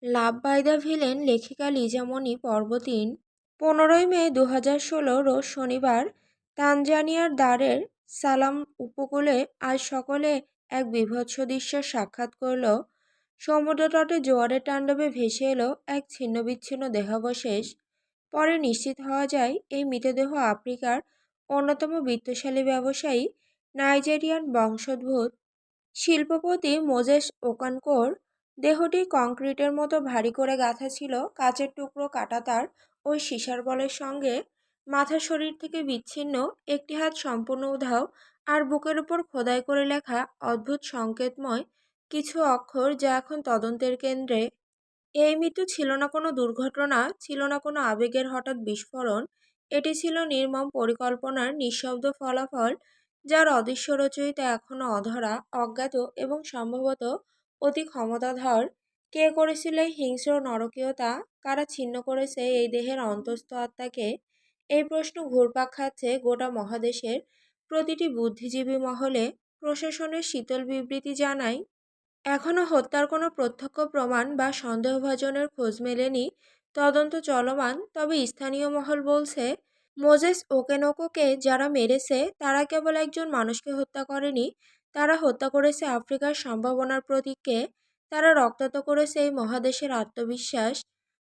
Love by the villain লেখিকা লিজামণি পর্ব ৩। 15ই মে 2016 রোজ শনিবার তানজানিয়ার দারের সালাম উপকূলে আজ সকলে এক বীভৎস দৃশ্যের সাক্ষাৎ করল। সমুদ্রতটে জোয়ারের তাণ্ডবে ভেসে এলো এক ছিন্নবিচ্ছিন্ন দেহাবশেষ। পরে নিশ্চিত হওয়া যায় এই মৃতদেহ আফ্রিকার অন্যতম বিত্তশালী ব্যবসায়ী নাইজেরিয়ান বংশোদ্ভূত শিল্পপতি মোজেস ওকানকোর। দেহটি কংক্রিটের মতো ভারী করে গাঁথা ছিল কাচের টুকরো, কাঁটাতার ও সীসার বলের সঙ্গে। মাথা শরীর থেকে বিচ্ছিন্ন, একটি হাত সম্পূর্ণ উধাও, আর বুকের উপর খোদাই করে লেখা অদ্ভুত সংকেতময় কিছু অক্ষর, যা এখন তদন্তের কেন্দ্রে। এই মৃত্যু ছিল না কোনো দুর্ঘটনা, ছিল না কোনো আবেগের হঠাৎ বিস্ফোরণ। এটি ছিল নির্মম পরিকল্পনার নিঃশব্দ ফলাফল, যার অদৃশ্য রচয়িতা এখনও অধরা, অজ্ঞাত এবং সম্ভবত অতি ক্ষমতাধর। কে করেছিল এই হিংস্র নরকীয়তা? কারা ছিন্ন করেছে এই দেহের অন্তস্থ আত্মাকে? এই প্রশ্ন ঘুরপাক খাচ্ছে গোটা মহাদেশের প্রতিটি বুদ্ধিজীবী মহলে। প্রশাসনের শীতল বিবৃতি জানায়, এখনও হত্যার কোনো প্রত্যক্ষ প্রমাণ বা সন্দেহভাজনের খোঁজ মেলেনি। তদন্ত চলমান। তবে স্থানীয় মহল বলছে, মোজেস ওকেনকোকে যারা মেরেছে তারা কেবল একজন মানুষকে হত্যা করেনি, তারা হত্যা করেছে আফ্রিকার সম্ভাবনার প্রতীককে। তারা রক্তাক্ত করেছে এই মহাদেশের আত্মবিশ্বাস।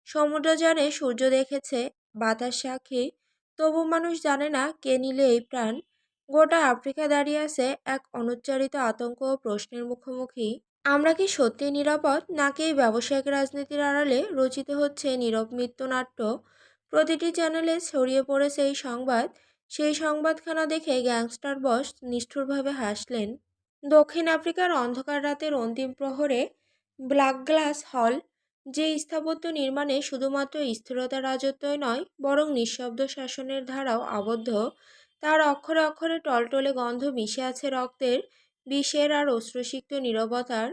সমুদ্র জানে, সূর্য দেখেছে, বাতাস সাক্ষী, তবু মানুষ জানে না কে নিলে এই প্রাণ। গোটা আফ্রিকা দাঁড়িয়ে আছে এক অনুচ্চারিত আতঙ্ক ও প্রশ্নের মুখোমুখি। আমরা কি সত্যিই নিরাপদ, নাকি এই ব্যবসায়িক রাজনীতির আড়ালে রচিত হচ্ছে নীরব মৃত্যুনাট্য? প্রতিটি চ্যানেলে ছড়িয়ে পড়েছে এই সংবাদ। সেই সংবাদখানা দেখে গ্যাংস্টার বস নিষ্ঠুরভাবে হাসলেন। দক্ষিণ আফ্রিকার অন্ধকার রাতের অন্তিম প্রহরে ব্ল্যাক গ্লাস হল, যে স্থাপত্য নির্মাণে শুধুমাত্র স্থিরতা রাজত্বই নয়, বরং নিঃশব্দ শাসনের ধারাও আবদ্ধ, তার অক্ষরে অক্ষরে টলটলে গন্ধ মিশে আছে রক্তের, বিষের আর অশ্রুসিক্ত নীরবতার।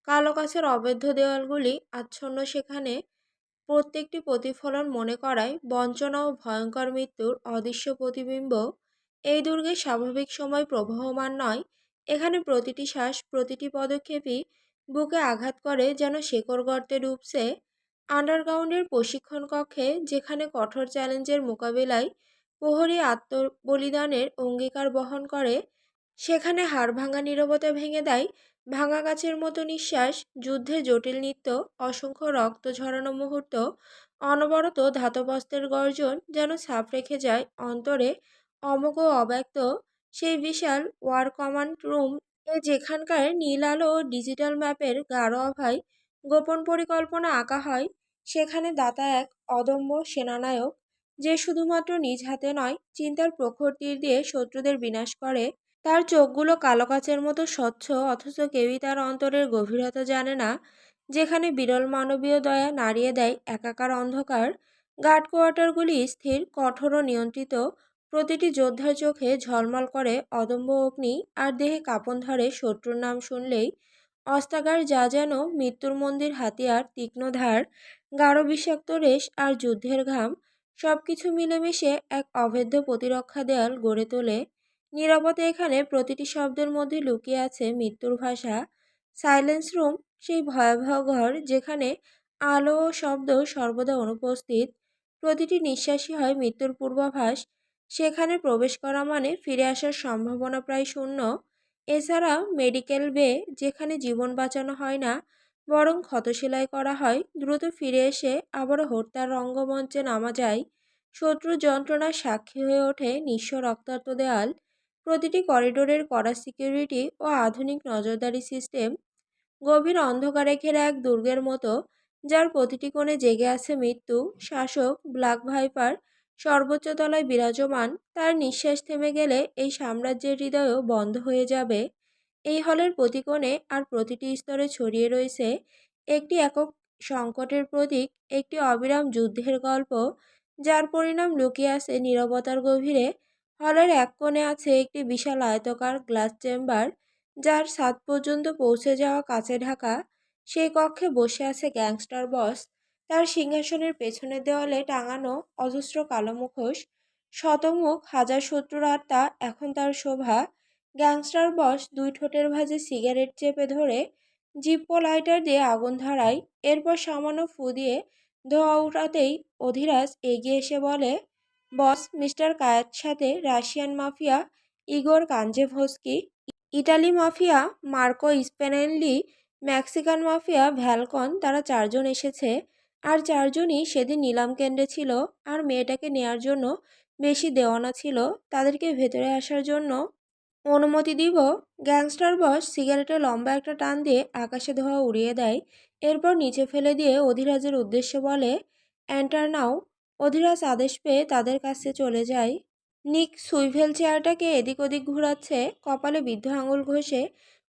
কালো কাছের অবৈধ দেওয়ালগুলি আচ্ছন্ন সেখানে, প্রত্যেকটি প্রতিফলন মনে করায় বঞ্চনা ও ভয়ঙ্কর মৃত্যুর অদৃশ্য প্রতিবিম্ব। এই দুর্গে স্বাভাবিক সময় প্রবহমান নয়। এখানে প্রতিটি শ্বাস, প্রতিটি পদক্ষেপই বুকে আঘাত করে, যেন শেকড় গর্তে ডুবছে। আন্ডারগ্রাউন্ডের প্রশিক্ষণ কক্ষে, যেখানে কঠোর চ্যালেঞ্জের মোকাবিলায় প্রহরী আত্মবলিদানের অঙ্গীকার বহন করে, সেখানে হাড়ভাঙা নীরবতা ভেঙে দেয় ভাঙা গাছের মতো নিঃশ্বাস, যুদ্ধের জটিল নৃত্য, অসংখ্য রক্ত ঝরানো মুহূর্ত, অনবরত ধাতবস্ত্রের গর্জন যেন ছাপ রেখে যায় অন্তরে, অমোঘ ও অব্যক্ত। সেই বিশাল ওয়ার কমান্ড রুম, যেখানকার নীল আলো ও ডিজিটাল ম্যাপের গাঢ় আভায় গোপন পরিকল্পনা আঁকা হয়, সেখানে দাতা এক অদম্য সেনানায়ক, যে শুধুমাত্র নিজ হাতে নয়, চিন্তার প্রখর তীর দিয়ে শত্রুদের বিনাশ করে। তার চোখগুলো কালো কাচের মতো স্বচ্ছ, অথচ কেউই তার অন্তরের গভীরতা জানে না। যেখানে বিরল মানবীয় দয়া নাড়িয়ে দেয় একাকার অন্ধকার। গার্ড কোয়ার্টারগুলি স্থির, কঠোর ও নিয়ন্ত্রিত। প্রতিটি যোদ্ধার চোখে ঝলমল করে অদম্য অগ্নি, আর দেহে কাঁপন ধরে শত্রুর নাম শুনলেই। অস্ত্রাগার, যা যেন মৃত্যুর মন্দির, হাতিয়ার, তীক্ষ্ণ ধার, গাঢ় বিষাক্ত রেশ আর যুদ্ধের ঘাম, সবকিছু মিলেমিশে এক অভেদ্য প্রতিরক্ষা দেয়াল গড়ে তোলে। নীরবতা এখানে প্রতিটি শব্দের মধ্যে লুকিয়ে আছে মৃত্যুর ভাষা। সাইলেন্স রুম, সেই ভয়াবহ ঘর যেখানে আলো ও শব্দ সর্বদা অনুপস্থিত। প্রতিটি নিঃশ্বাসই হয় মৃত্যুর পূর্বাভাস। সেখানে প্রবেশ করা মানে ফিরে আসার সম্ভাবনা প্রায় শূন্য। এছাড়া মেডিকেল বে, যেখানে জীবন বাঁচানো হয় না, বরং ক্ষত সেলাই করা হয়, দ্রুত ফিরে এসে আবারও হত্যার রঙ্গমঞ্চে নামা যায়। শত্রুর যন্ত্রণার সাক্ষী হয়ে ওঠে নিঃস্ব রক্তাক্ত দেয়াল। প্রতিটি করিডোরের কড়া সিকিউরিটি ও আধুনিক নজরদারি সিস্টেম, গভীর অন্ধকারে ঘেরা এক দুর্গের মতো, যার প্রতিটি কোণে জেগে আছে মৃত্যু। শাসক ব্ল্যাক ভাইপার সর্বোচ্চ তলায় বিরাজমান। তার নিঃশ্বাস থেমে গেলে এই সাম্রাজ্যের হৃদয়ও বন্ধ হয়ে যাবে। এই হলের প্রতি কোণে আর প্রতিটি স্তরে ছড়িয়ে রয়েছে একটি একক সংকটের প্রতীক, একটি অবিরাম যুদ্ধের গল্প, যার পরিণাম লুকিয়ে আছে নীরবতার গভীরে। হলের এক কোণে আছে একটি বিশাল আয়তকার গ্লাস চেম্বার, যার ছাদ পর্যন্ত পৌঁছে যাওয়া কাচে ঢাকা। সেই কক্ষে বসে আছে গ্যাংস্টার বস। তার সিংহাসনের পেছনের দেওয়ালে টাঙানো অজস্র কালো মুখোশ, শতমুখ, হাজার শত্রুর আত্মা এখন তার শোভা। গ্যাংস্টার বস দুই ঠোঁটের ভাঁজে সিগারেট চেপে ধরে জিপ্পো লাইটার দিয়ে আগুন ধরায়। এরপর সামান্য ফু দিয়ে ধোঁয়া উঠাতেই অধিরাজ এগিয়ে এসে বলে, বস, মিস্টার কায়েত সাথে Russian mafia Igor Kanjevsky, Italy mafia Marco Spanelli, Mexican mafia Valcon, তারা চারজন এসেছে। আর চারজনই সেদিন নিলাম কেন্দ্রে ছিল। আর মেয়েটাকে নেয়ার জন্য বেশি দেওয়ানা ছিল। তাদেরকে ভেতরে আসার জন্য অনুমতি দিব। গ্যাংস্টার বস সিগারেটে লম্বা একটা টান দিয়ে আকাশে ধোঁয়া উড়িয়ে দেয়। এরপর নিচে ফেলে দিয়ে অধিরাজের উদ্দেশ্যে বলে, এন্টার নাও। অধিরাজ আদেশ পেয়ে তাদের কাছে চলে যায়। নিক সুইভেল চেয়ারটাকে এদিক ওদিক ঘুরাচ্ছে, কপালে বৃদ্ধ আঙুল ঘষে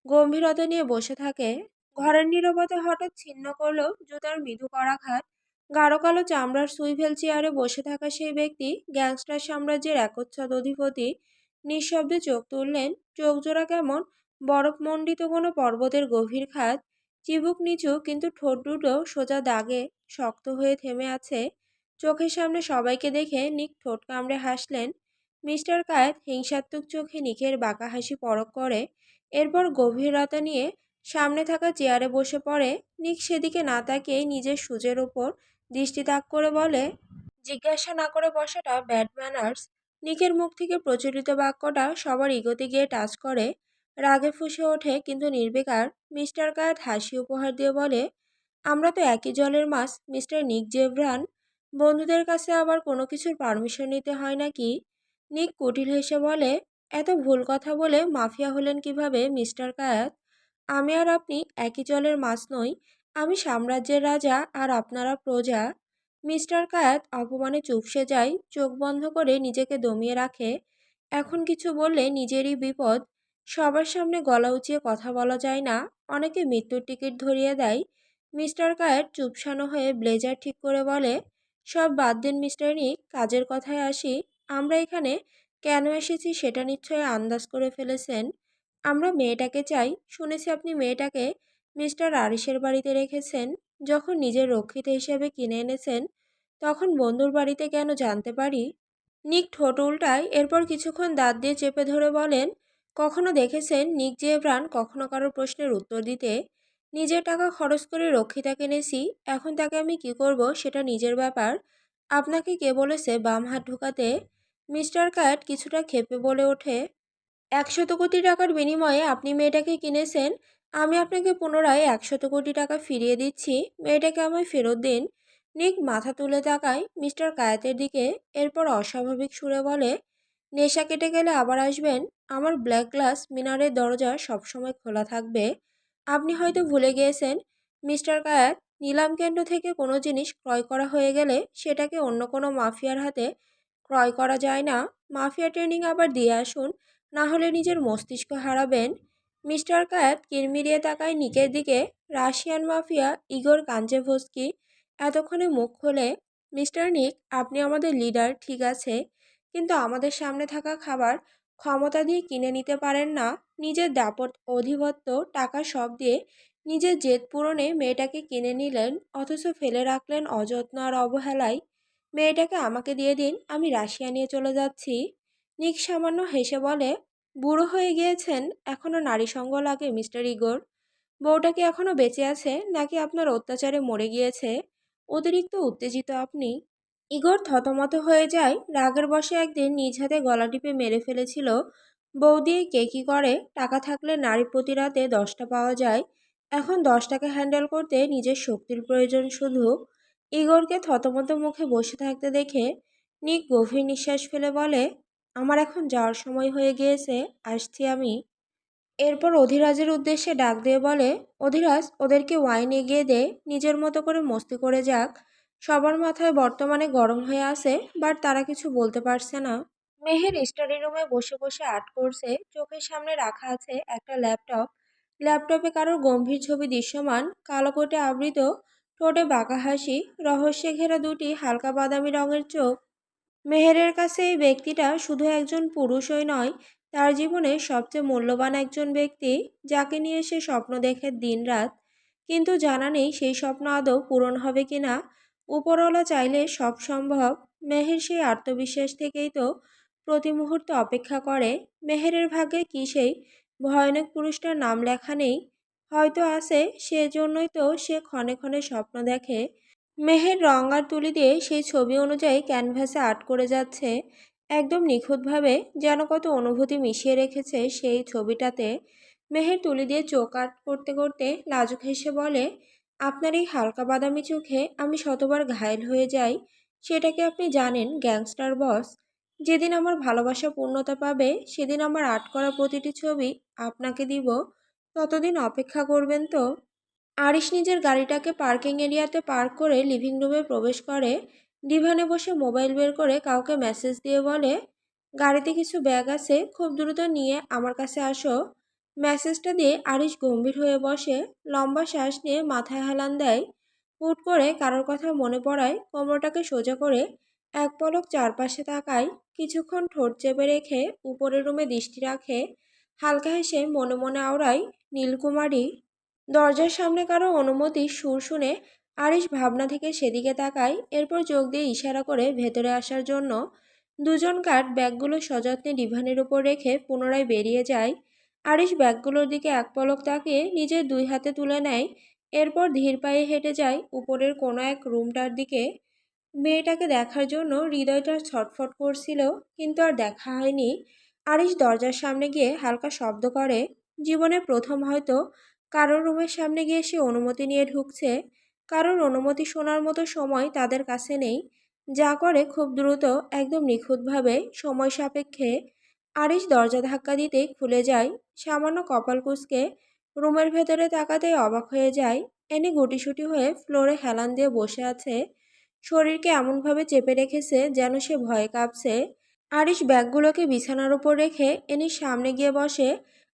গম্ভীরতা নিয়ে বসে থাকে। ঘরের নীরবতা হঠাৎ ছিন্ন করলো জুতার মৃদু করাঘাত। গাঢ় কালো চামড়ার সুইভেল চেয়ারে বসে থাকা সেই ব্যক্তি গ্যাংস্টার সাম্রাজ্যের একচ্ছদ অধিপতি নিঃশব্দে চোখ তুললেন। চোখজোড়া কেমন বরফমণ্ডিত কোনো পর্বতের গভীর খাত। চিবুক নিচু, কিন্তু ঠোঁট দুটো সোজা দাগে শক্ত হয়ে থেমে আছে। চোখের সামনে সবাইকে দেখে নিক ঠোঁট কামড়ে হাসলেন। মিস্টার কায়েত হিংসাত্মক চোখে নিকের বাঁকা হাসি পরখ করে। এরপর গভীরতা নিয়ে সামনে থাকা চেয়ারে বসে পড়ে। নিক সেদিকে না তাকিয়ে নিজের সুজের ওপর দৃষ্টি তাক করে বলে, জিজ্ঞাসা না করে বসাটা ব্যাড ম্যানার্স। নিকের মুখ থেকে প্রচলিত বাক্যটা সবার ইগোতে গিয়ে টাচ করে। রাগে ফুঁসে ওঠে, কিন্তু নির্বিকার। মিস্টার কায়েত হাসি উপহার দিয়ে বলে, আমরা তো একই জলের মাছ, মিস্টার নিক জেভরান। বন্ধুদের কাছে আবার কোনো কিছুর পারমিশন নিতে হয় নাকি? নিক কুটিল হেসে বলে, এত ভুল কথা বলে মাফিয়া হলেন কিভাবে মিস্টার কায়েত? আমি আর আপনি একই জলের মাছ নই। আমি সাম্রাজ্যের রাজা আর আপনারা প্রজা। মিস্টার কায়েত অপমানে চুপসে যায়, চোখ বন্ধ করে নিজেকে দমিয়ে রাখে। এখন কিছু বললে নিজেরই বিপদ। সবার সামনে গলা উঁচিয়ে কথা বলা যায় না। অনেকে মৃত্যুর টিকিট ধরিয়ে দেয়। মিস্টার কায়েত চুপসানো হয়ে ব্লেজার ঠিক করে বলে, সব বাদ দিন মিস্টার নিক, কাজের কথায় আসি। আমরা এখানে কেন এসেছি সেটা নিশ্চয়ই আন্দাজ করে ফেলেছেন। আমরা মেয়েটাকে চাই। শুনেছি আপনি মেয়েটাকে মিস্টার আরিসের বাড়িতে রেখেছেন। যখন নিজের রক্ষিতা হিসেবে কিনে এনেছেন, তখন বন্ধুর বাড়িতে কেন জানতে পারি? নিক ঠোঁট উল্টায়। এরপর কিছুক্ষণ দাঁত দিয়ে চেপে ধরে বলেন, কখনো দেখেছেন নিক জেভরান কখনো কারোর প্রশ্নের উত্তর দিতে? নিজের টাকা খরচ করে রক্ষিতা কিনেছি, এখন তাকে আমি কি করব সেটা নিজের ব্যাপার। আপনাকে কে বলেছে বাম হাত ঢুকাতে? মিস্টার কায়েট কিছুটা ক্ষেপে বলে ওঠে, 100 কোটি টাকার বিনিময়ে আপনি মেয়েটাকে কিনেছেন। আমি আপনাকে পুনরায় 100 কোটি টাকা ফিরিয়ে দিচ্ছি। মেয়েটাকে আমায় ফেরত দিন। নিক মাথা তুলে তাকায় মিস্টার কায়েতের দিকে। এরপর অস্বাভাবিক সুরে বলে, নেশা কেটে গেলে আবার আসবেন। আমার ব্ল্যাক গ্লাস মিনারের দরজা সবসময় খোলা থাকবে। আপনি হয়তো ভুলে গিয়েছেন মিস্টার কায়েত, নিলাম কেন্দ্র থেকে কোনো জিনিস ক্রয় করা হয়ে গেলে সেটাকে অন্য কোনো মাফিয়ার হাতে ক্রয় করা যায় না। মাফিয়া ট্রেনিং আবার দিয়ে আসুন, না হলে নিজের মস্তিষ্ক হারাবেন। মিস্টার কায়েত কিরমিরিয়ে তাকায় নিকের দিকে। রাশিয়ান মাফিয়া ইগোর কানচেভস্কি এতক্ষণে মুখ খোলে, মিস্টার নিক, আপনি আমাদের লিডার ঠিক আছে, কিন্তু আমাদের সামনে থাকা খাবার ক্ষমতা দিয়ে কিনে নিতে পারেন না। নিজের দাপট, অধিপত্য, টাকা সব দিয়ে নিজের জেদ পূরণে মেয়েটাকে কিনে নিলেন, অথচ ফেলে রাখলেন অযত্ন আর অবহেলায়। মেয়েটাকে আমাকে দিয়ে দিন, আমি রাশিয়া নিয়ে চলে যাচ্ছি। নিক সামান্য হেসে বলে, বুড়ো হয়ে গিয়েছেন, এখনো নারী সঙ্গ লাগে মিস্টার ইগোর? বউটা কি এখনো বেঁচে আছে, নাকি আপনার অত্যাচারে মরে গিয়েছে? অতিরিক্ত উত্তেজিত আপনি। ইগোর থতমত হয়ে যায়। রাগের বশে একদিন নিজ হাতে গলা টিপে মেরে ফেলেছিল। বউ দিয়ে কে কি করে? টাকা থাকলে নারী প্রতি রাতে 10টা পাওয়া যায়। এখন 10টাকে হ্যান্ডেল করতে নিজের শক্তির প্রয়োজন শুধু। ইগোরকে থতমত মুখে বসে থাকতে দেখে নিক গভীর নিঃশ্বাস ফেলে বলে, আমার এখন যাওয়ার সময় হয়ে গিয়েছে, আসছি আমি। এরপর অধিরাজের উদ্দেশ্যে ডাক দিয়ে বলে, অধিরাজ, ওদেরকে ওয়াইন এগিয়ে দে, নিজের মতো করে মস্তি করে যাক। সবার মাথায় বর্তমানে গরম হয়ে আছে, বাট তারা কিছু বলতে পারছে না। মেহের স্টাডি রুমে বসে বসে আর্ট করছে। চোখের সামনে রাখা আছে একটা ল্যাপটপ। ল্যাপটপে কারোর গম্ভীর ছবি দৃশ্যমান, কালো কোটে আবৃত, ঠোঁটে বাঁকা হাসি, রহস্যে ঘেরা দুটি হালকা বাদামি রঙের চোখ। মেহেরের কাছে এই ব্যক্তিটা শুধু একজন পুরুষই নয়, তার জীবনের সবচেয়ে মূল্যবান একজন ব্যক্তি, যাকে নিয়ে সে স্বপ্ন দেখে দিনরাত। কিন্তু জানা নেই সেই স্বপ্ন আদৌ পূরণ হবে কিনা। উপরওয়ালা চাইলে সব সম্ভব। মেহের সেই আত্মবিশ্বাস থেকেই তো প্রতি মুহূর্তে অপেক্ষা করে। মেহেরের ভাগ্যে কি সেই ভয়ানক পুরুষটার নাম লেখা নেই? হয়তো আছে, সেজন্যই তো সে ক্ষণে ক্ষণে স্বপ্ন দেখে। মেহের রং আর তুলি দিয়ে সেই ছবি অনুযায়ী ক্যানভাসে আর্ট করে যাচ্ছে, একদম নিখুঁতভাবে, যেন কত অনুভূতি মিশিয়ে রেখেছে সেই ছবিটাতে। মেহের তুলি দিয়ে চোখ আর্ট করতে করতে লাজুক হেসে বলে, আপনার এই হালকা বাদামি চোখে আমি শতবার ঘায়েল হয়ে যাই। সেটা কি আপনি জানেন গ্যাংস্টার বস? যেদিন আমার ভালোবাসা পূর্ণতা পাবে সেদিন আমার আর্ট করা প্রতিটি ছবি আপনাকে দিব। ততদিন অপেক্ষা করবেন তো? আরিশ নিজের গাড়িটাকে পার্কিং এরিয়াতে পার্ক করে লিভিং রুমে প্রবেশ করে। ডিভানে বসে মোবাইল বের করে কাউকে মেসেজ দিয়ে বলে, গাড়িতে কিছু ব্যাগ আছে, খুব দ্রুত নিয়ে আমার কাছে আসো। মেসেজটা দিয়ে আরিশ গম্ভীর হয়ে বসে, লম্বা শ্বাস নিয়ে মাথায় হেলান দেয়। হুট করে কারোর কথা মনে পড়ায় কোমরটাকে সোজা করে এক পলক চারপাশে তাকায়, কিছুক্ষণ ঠোঁট চেপে রেখে উপরের রুমে দৃষ্টি রাখে, হালকা হেসে মনে মনে আওড়ায়, নীলকুমারী। দরজার সামনে কারো অনুমতির সুর শুনে আরিশ ভাবনা থেকে সেদিকে তাকায়, এরপর চোখ দিয়ে ইশারা করে ভেতরে আসার জন্য। দুজন গার্ড ব্যাগগুলো সযত্নে ডিভানের উপর রেখে পুনরায় বেরিয়ে যায়। আরিশ ব্যাগগুলোর দিকে এক পলক তাকিয়ে নিজের দুই হাতে তুলে নেয়, এরপর ধীর পায়ে হেঁটে যায় উপরের কোনো এক রুমটার দিকে। মেয়েটাকে দেখার জন্য হৃদয়টা ছটফট করছিল, কিন্তু আর দেখা হয়নি। আরিশ দরজার সামনে গিয়ে হালকা শব্দ করে। জীবনে প্রথম হয়তো কারোর রুমের সামনে গিয়ে সে অনুমতি নিয়ে ঢুকছে। কারোর অনুমতি শোনার মতো সময় তাদের কাছে নেই। যা করে খুব দ্রুত, একদম নিখুঁতভাবে, সময় সাপেক্ষে। আরিশ দরজা ধাক্কা দিতেই খুলে যায়। সামান্য কপাল কুঁচকে রুমের ভেতরে তাকাতেই অবাক হয়ে যায়। এনি গুটিসুটি হয়ে ফ্লোরে হেলান দিয়ে বসে আছে, শরীরকে এমনভাবে চেপে রেখেছে যেন সে ভয়ে কাঁপছে। আরিশ ব্যাগগুলোকে বিছানার উপর রেখে এনির সামনে গিয়ে বসে।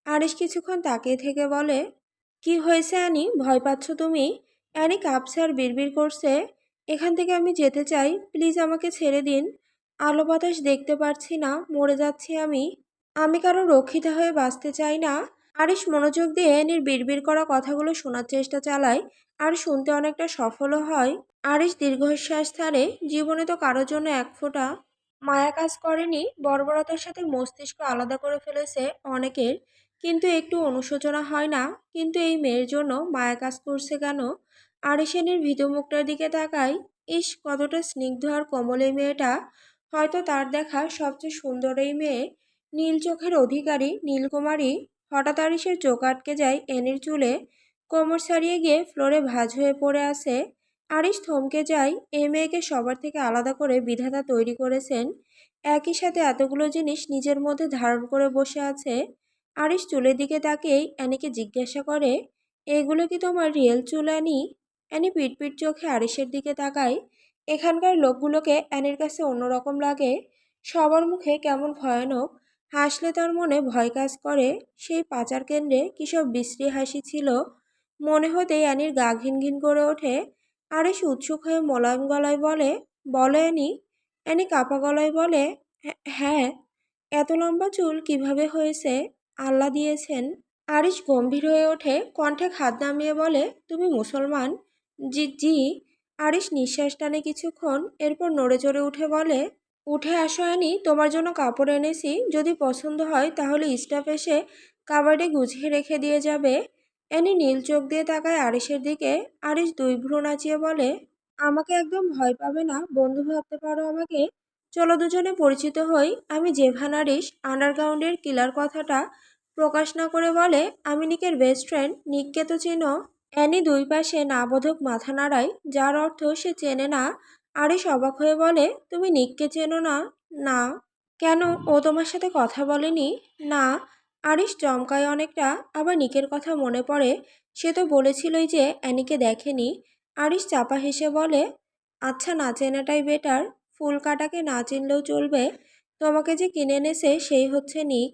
আরিশ কিছুক্ষণ তাকিয়ে থেকে বলে, কি হয়েছে অ্যানি, ভয় পাচ্ছ তুমি? অ্যানি কাঁপছে আর বিড়বিড় করছে, এখান থেকে আমি যেতে চাই, প্লিজ আমাকে ছেড়ে দিন। আলো বাতাস দেখতে পারছি না, মরে যাচ্ছি আমি। আমি কারো রক্ষিতা হয়ে বাঁচতে চাই না। আরিশ মনোযোগ দিয়ে অ্যানির বিড়বিড় করা কথাগুলো শোনার চেষ্টা চালায়, আর শুনতে অনেকটা সফলও হয়। আরিশ দীর্ঘশ্বাস ছাড়ে। জীবনে তো কারোর জন্য এক ফোঁটা মায়া কাজ করেনি, বর্বরতার সাথে মস্তিষ্ক আলাদা করে ফেলেছে অনেকের, কিন্তু একটু অনুশোচনা হয় না। কিন্তু এই মেয়ের জন্য মায়া কাজ করছে কেন? আরিশেনের ভীতু মুখটার দিকে তাকাই, ইস কতটা স্নিগ্ধ আর কোমল এই মেয়েটা। হয়তো তার দেখা সবচেয়ে সুন্দর এই মেয়ে, নীল চোখের অধিকারী, নীলকুমারী। হঠাৎ আরিশের চোখ আটকে যায় এনির চুলে, কোমর ছাড়িয়ে গিয়ে ফ্লোরে ভাঁজ হয়ে পড়ে আছে। আরিশ থমকে যায়, এই মেয়েকে সবার থেকে আলাদা করে বিধাতা তৈরি করেছেন, একই সাথে এতগুলো জিনিস নিজের মধ্যে ধারণ করে বসে আছে। আরিশ চুলের দিকে তাকিয়েই অ্যানিকে জিজ্ঞাসা করে, এগুলো কি তোমার রিয়েল চুল অ্যানি? অ্যানি পিটপিট চোখে আরিশের দিকে তাকায়। এখানকার লোকগুলোকে অ্যানির কাছে অন্যরকম লাগে, সবার মুখে কেমন ভয়ানক। হাসলে তার মনে ভয় কাজ করে। সেই পাচার কেন্দ্রে কী সব বিশ্রী হাসি ছিল, মনে হতেই অ্যানির গা ঘিন ঘিন করে ওঠে। আরিশ উৎসুক হয়ে মোলায়েম গলায় বলে, বলো অ্যানি। অ্যানি কাঁপা গলায় বলে, হ্যাঁ। এত লম্বা চুল কিভাবে হয়েছে? আল্লাহ দিয়েছেন। আরিশ গম্ভীর হয়ে ওঠে, কণ্ঠে খাদ নামিয়ে বলে, তুমি মুসলমান? জি জি। আরিশ নিঃশ্বাস টানে কিছুক্ষণ, এরপর নড়ে চড়ে উঠে বলে, উঠে আসো অ্যানি, তোমার জন্য কাপড় এনেছি, যদি পছন্দ হয় তাহলে স্টাফ এসে কাবার্ডে গুছিয়ে রেখে দিয়ে যাবে। অ্যানি নীল চোখ দিয়ে তাকায় আরিশের দিকে। আরিশ দুই ভ্রু নাচিয়ে বলে, আমাকে একদম ভয় পাবে না, বন্ধু ভাবতে পারো আমাকে। চলো দুজনে পরিচিত হই। আমি জেভান আরিশ, আন্ডারগ্রাউন্ডের কিলার। কথাটা প্রকাশ না করে বলে, আমি নিকের বেস্ট ফ্রেন্ড। নিককে তো চেনো? অ্যানি দুই পাশে না বোধক মাথা নাড়ায়, যার অর্থ সে চেনে না। আরিশ অবাক হয়ে বলে, তুমি নিককে চেনো না? না। কেন, ও তোমার সাথে কথা বলেনি? না। আরিশ চমকায় অনেকটা, আবার নিকের কথা মনে পড়ে, সে তো বলেছিলই যে অ্যানিকে দেখেনি। আরিশ চাপা হেসে বলে, আচ্ছা না চেনাটাই বেটার, ফুল কাটাকে না চিনলেও চলবে। তোমাকে যে কিনে এনেছে সেই হচ্ছে নিক।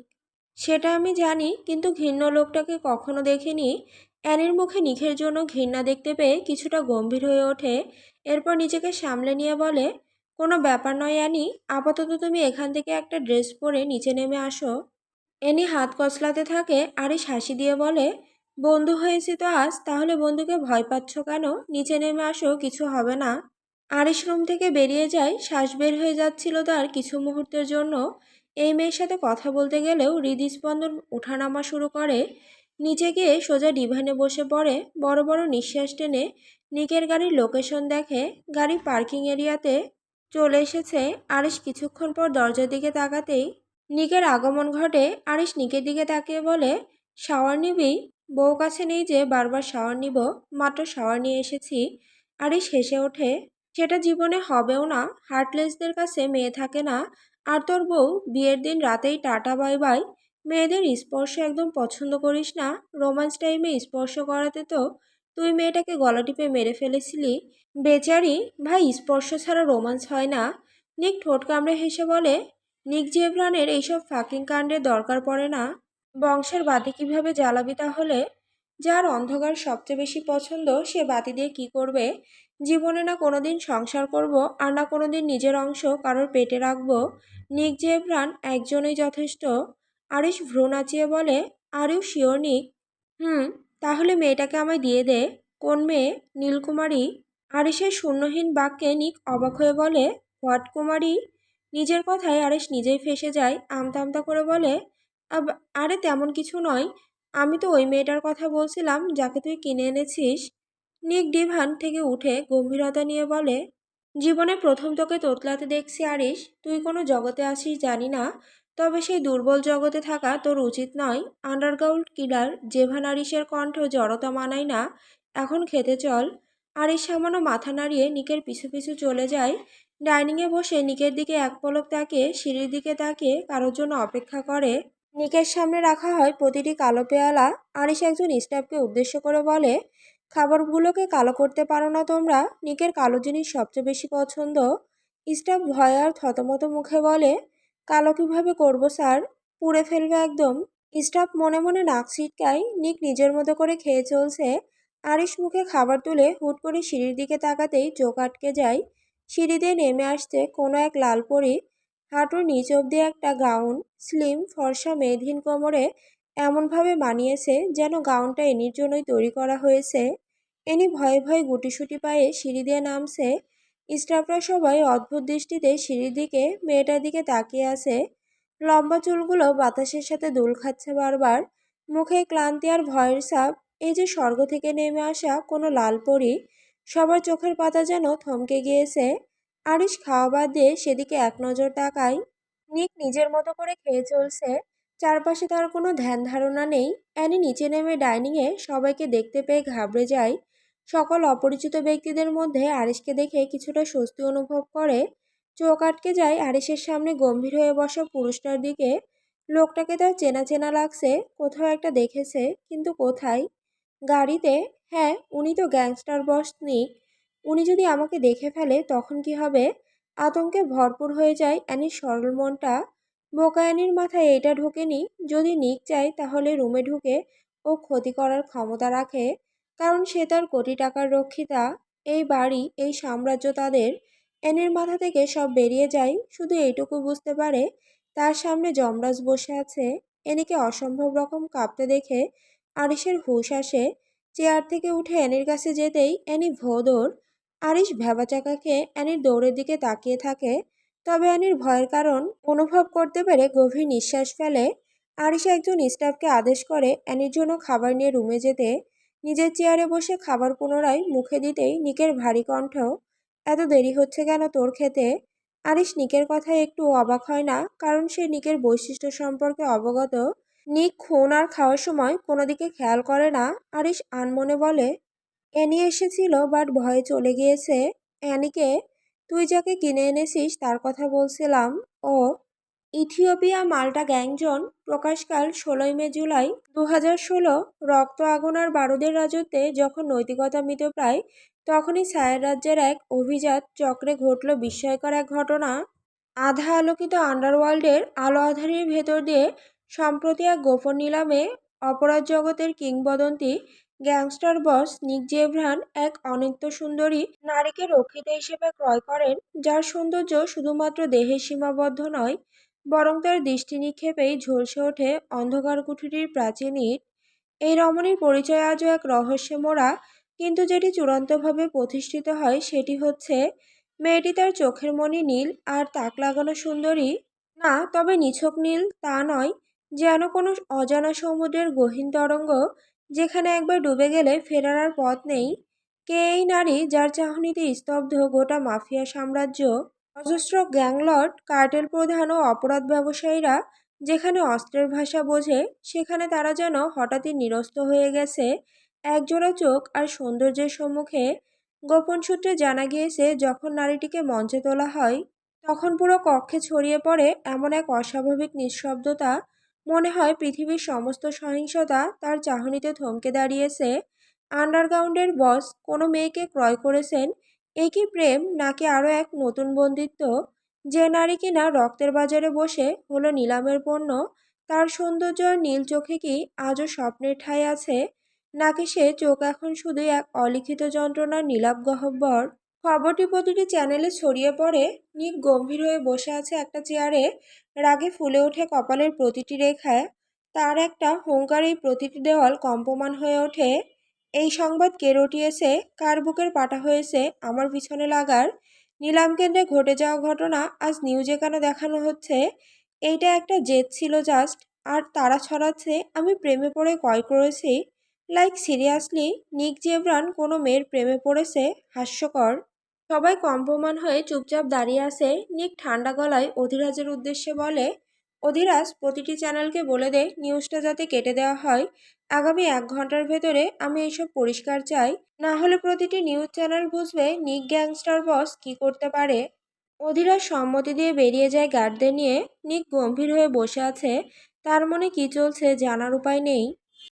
সেটা আমি জানি, কিন্তু ঘৃণ্য লোকটাকে কখনো দেখিনি। অ্যানির মুখে নিখের জন্য ঘৃণা দেখতে পেয়ে কিছুটা গম্ভীর হয়ে ওঠে, এরপর নিজেকে সামলে নিয়ে বলে, কোনো ব্যাপার নয় অ্যানি, আপাতত তুমি এখান থেকে একটা ড্রেস পরে নিচে নেমে আসো। অ্যানি হাত কচলাতে থাকে। আরিশ হাসি দিয়ে বলে, বন্ধু হয়েছে তো আজ, তাহলে বন্ধুকে ভয় পাচ্ছ কেন? নিচে নেমে আসো, কিছু হবে না। আরিশ রুম থেকে বেরিয়ে যায়, শ্বাস বের হয়ে যাচ্ছিল তার কিছু মুহূর্তের জন্য। এই মেয়ের সাথে কথা বলতে গেলেও হৃদস্পন্দন ওঠানামা শুরু করে। নিচে গিয়ে সোজা ডিভানে বসে পড়ে, বড় বড় নিঃশ্বাস টেনে নিকের গাড়ির লোকেশন দেখে। গাড়ি পার্কিং এরিয়াতে চলে এসেছে। আরিশ কিছুক্ষণ পর দরজার দিকে তাকাতেই নিকের আগমন ঘটে। আরিশ নিকের দিকে তাকিয়ে বলে, শাওয়ার নিবি? বউ কাছে নেই যে বারবার শাওয়ার নিব, মাত্র শাওয়ার নিয়ে এসেছি। আরিশ হেসে ওঠে, সেটা জীবনে হবেও না। হার্টলেসদের কাছে মেয়ে থাকে না। আর তোর বউ বিয়ের দিন রাতেই টাটা বাই বাই। মেয়েদের স্পর্শ একদম পছন্দ করিস না। রোম্যান্স টাইমে স্পর্শ করাতে তো তুই মেয়েটাকে গলা টিপে মেরে ফেলেছিলি। বেচারি ভাই, স্পর্শ ছাড়া রোম্যান্স হয় না। নিক ঠোঁট কামড়ে হেসে বলে, নিক জেভরানের এইসব ফাকিং কাণ্ডের দরকার পড়ে না। বংশের বাতি কিভাবে জ্বালাবি তাহলে? যার অন্ধকার সবচেয়ে বেশি পছন্দ সে বাতি দিয়ে কি করবে? জীবনে না কোনোদিন সংসার করব, আর না কোনোদিন নিজের অংশ কারোর পেটে রাখবো। নিক জেভরান একজনই যথেষ্ট। আরিশ ভ্রু নাচিয়ে বলে, আর ইউ শিওর নিক? হুম। তাহলে মেয়েটাকে আমায় দিয়ে দে। কোন মেয়ে? নীলকুমারী? আরিশের শূন্যহীন বাক্যে নিক অবাক হয়ে বলে, হোয়াট কুমারী? নিজের কথায় আরিশ নিজেই ফেঁসে যায়। আমতা আমতা করে বলে, আরে তেমন কিছু নয়। আমি তো ওই মেয়েটার কথা বলছিলাম যাকে তুই কিনে এনেছিস। নিক ডিভান থেকে উঠে গম্ভীরতা নিয়ে বলে, জীবনে প্রথম তোকে তোতলাতে দেখছি আরিশ। তুই কোনো জগতে আছিস জানি না, তবে সেই দুর্বল জগতে থাকা তোর উচিত নয়। আন্ডারগ্রাউন্ড কিলার জেভান আরিশের কণ্ঠ জড়তা মানায় না। এখন খেতে চল। আরিশ সামান্য মাথা নাড়িয়ে নিকের পিছু পিছু চলে যায়। ডাইনিংয়ে বসে নিকের দিকে এক পলক তাকিয়ে সিঁড়ির দিকে তাকিয়ে কারোর জন্য অপেক্ষা করে। নিকের সামনে রাখা হয় প্রতিটি কালো পেয়ালা। আরিশ একজন স্টাফকে উদ্দেশ্য করে বলে, খাবারগুলোকে কালো করতে পারো না তোমরা? নিকের কালো জিনিস সবচেয়ে বেশি পছন্দ। স্টাফ ভয় আর থতমত মুখে বলে, কালো কিভাবে করবো স্যার? পুড়ে ফেলবে একদম। স্টাফ মনে মনে নাক ছিটকায়। নিক নিজের মতো করে খেয়ে চলছে। আরিশ মুখে খাবার তুলে হুট করে সিঁড়ির দিকে তাকাতেই চোখ আটকে যায়। সিঁড়ি দিয়ে নেমে আসতে কোনো এক লাল পরি, হাঁটুর নিচ অব্দি একটা গাউন, স্লিম ফর্সা মেয়েধীন কোমরে এমনভাবে মানিয়েছে যেন গাউনটা এনির জন্যই তৈরি করা হয়েছে। এনি ভয়ে ভয়ে গুটিসুটি পায়ে সিঁড়ি দিয়ে নামছে। স্টাফরা সবাই অদ্ভুত দৃষ্টিতে সিঁড়ির দিকে মেয়েটার দিকে তাকিয়ে আছে। লম্বা চুলগুলো বাতাসের সাথে দোল খাচ্ছে বারবার। মুখে ক্লান্তি আর ভয়ের ছাপ। এই যে স্বর্গ থেকে নেমে আসা কোনো লাল পরি। সবার চোখের পাতা যেন থমকে গিয়েছে। আরিশ খাওয়া বাদ দিয়ে সেদিকে এক নজর তাকায়। নিক নিজের মতো করে খেয়ে চলছে। চারপাশে তার কোনো ধ্যান ধারণা নেই। অ্যানি নিচে নেমে ডাইনিংয়ে সবাইকে দেখতে পেয়ে ঘাবড়ে যায়। সকল অপরিচিত ব্যক্তিদের মধ্যে আরিশকে দেখে কিছুটা স্বস্তি অনুভব করে। চোখ আটকে যায় আরিশের সামনে গম্ভীর হয়ে বসা পুরুষটার দিকে। লোকটাকে তার চেনা চেনা লাগছে। কোথাও একটা দেখেছে, কিন্তু কোথায়? গাড়িতে। হ্যাঁ, উনি তো গ্যাংস্টার বস নিক। উনি যদি আমাকে দেখে ফেলে তখন কি হবে? আতঙ্কে ভরপুর হয়ে যায় অ্যানির সরল মনটা। বোকা অ্যানির মাথায় এটা ঢোকেনি, যদি নিক চায় তাহলে রুমে ঢুকে ও ক্ষতি করার ক্ষমতা রাখে। কারণ সে তার কোটি টাকার রক্ষিতা। এই বাড়ি, এই সাম্রাজ্য তাদের। অ্যানির মাথা থেকে সব বেরিয়ে যায়, শুধু এইটুকু বুঝতে পারে তার সামনে যমরাজ বসে আছে। এনিকে অসম্ভব রকম কাঁপতে দেখে আরিশের হুঁশ আসে। চেয়ার থেকে উঠে অ্যানির কাছে যেতেই অ্যানি ভোঁ দৌড়। আরিশ ভ্যাবাচাকা খেয়ে অ্যানির দৌড়ের দিকে তাকিয়ে থাকে। তবে অ্যানির ভয়ের কারণ অনুভব করতে পেরে গভীর নিঃশ্বাস ফেলে। আরিশ একজন স্টাফকে আদেশ করে অ্যানির জন্য খাবার নিয়ে রুমে যেতে। নিজের চেয়ারে বসে খাবার পুনরায় মুখে দিতেই নিকের ভারী কণ্ঠ, এত দেরি হচ্ছে কেন তোর খেতে? আরিশ নিকের কথায় একটু অবাক হয় না, কারণ সে নিকের বৈশিষ্ট্য সম্পর্কে অবগত। নিক খুন আর খাওয়ার সময় কোনো দিকে খেয়াল করে না। আরিশ আনমনে বলে, অ্যানি এসেছিল বাট ভয়ে চলে গিয়েছে। অ্যানিকে? তুই যাকে কিনে এনেছিস তার কথা বলছিলাম। ও ইথিওপিয়া মাল্টা গ্যাংজন। প্রকাশকাল 16 মে জুলাই 2016। রক্ত আগুন আর বারুদের রাজত্বে যখন নৈতিকতা মৃতপ্রায়, তখনই ছায়ার রাজ্যের এক অভিজাত চক্রে ঘটল বিস্ময়কর এক ঘটনা। আধা আলোকিত আন্ডারওয়ার্ল্ডের আলো আঁধারির ভেতর দিয়ে সম্প্রতি এক গোপন নিলামে অপরাধ জগতের কিংবদন্তি গ্যাংস্টার বস নিক জেভরান এক অনিত্য সুন্দরী নারীকে রক্ষিতা হিসেবে ক্রয় করেন, যার সৌন্দর্য শুধুমাত্র দেহে সীমাবদ্ধ নয়, বরং তার দৃষ্টি নিক্ষেপেই ঝলসে ওঠে অন্ধকার কুঠুরির প্রাচীন ইট। এই রমণীর পরিচয় আজও এক রহস্যে মোড়া, কিন্তু যেটি চূড়ান্তভাবে প্রতিষ্ঠিত হয় সেটি হচ্ছে, মেয়েটি তার চোখের মণি নীল আর তাক লাগানো সুন্দরী না, তবে নিছক নীল তা নয়। যেন কোনো অজানা সমুদ্রের গহীন তরঙ্গ, যেখানে একবার ডুবে গেলে ফেরার আর পথ নেই। কে এই নারী যার চাহনিতে স্তব্ধ গোটা মাফিয়া সাম্রাজ্য? অজস্র গ্যাংলর্ড, কার্টেল প্রধান ও অপরাধ ব্যবসায়ীরা যেখানে অস্ত্রের ভাষা বোঝে, সেখানে তারা যেন হঠাৎই নিরস্ত হয়ে গেছে একজোড়া চোখ আর সৌন্দর্যের সম্মুখে। গোপন সূত্রে জানা গিয়েছে, যখন নারীটিকে মঞ্চে তোলা হয়, তখন পুরো কক্ষে ছড়িয়ে পড়ে এমন এক অস্বাভাবিক নিঃশব্দতা, মনে হয় পৃথিবীর সমস্ত সহিংসতা তার চাহনিতে থমকে দাঁড়িয়েছে। আন্ডারগ্রাউন্ডের বস কোনো মেয়েকে ক্রয় করেছেন। এ কি প্রেম, নাকি আরও এক নতুন বন্দিত্ব? যে নারী কিনা রক্তের বাজারে বসে হলো নিলামের পণ্য, তার সৌন্দর্য আর নীল চোখে কি আজও স্বপ্নের ঠাঁই আছে, নাকি সে চোখ এখন শুধুই এক অলিখিত যন্ত্রণার নীলাভ গহ্বর? খবরটি প্রতিটি চ্যানেলে ছড়িয়ে পড়ে। নিক গম্ভীর হয়ে বসে আছে একটা চেয়ারে, রাগে ফুলে ওঠে কপালের প্রতিটি রেখায়। তার একটা হুঙ্কারেই প্রতিটি দেওয়াল কম্পমান হয়ে ওঠে। এই সংবাদ কে রটিয়েছে? কার বুকের পাটা হয়েছে আমার পিছনে লাগার? নিলাম কেন্দ্রে ঘটে যাওয়া ঘটনা আজ নিউজে কেন দেখানো হচ্ছে? এইটা একটা জেদ ছিল জাস্ট, আর তারা ছড়াচ্ছে আমি প্রেমে পড়ে ক্রয় করেছি। লাইক সিরিয়াসলি, নিক জেব্রান কোনো মেয়ের প্রেমে পড়েছে? হাস্যকর। সবাই কম্পমান হয়ে চুপচাপ দাঁড়িয়ে আছে। নিক ঠান্ডা গলায় অধিরাজের উদ্দেশ্যে বলে, অধিরাজ, প্রতিটি চ্যানেলকে বলে দে নিউজটা যাতে কেটে দেওয়া হয়। আগামী 1 ঘন্টার ভেতরে আমি এইসব পরিষ্কার চাই, না হলে প্রতিটি নিউজ চ্যানেল বুঝবে নিক গ্যাংস্টার বস কি করতে পারে। অধীরা সম্মতি দিয়ে বেরিয়ে যায় গার্ডদের নিয়ে। নিক গম্ভীর হয়ে বসে আছে, তার মনে কি চলছে জানার উপায় নেই।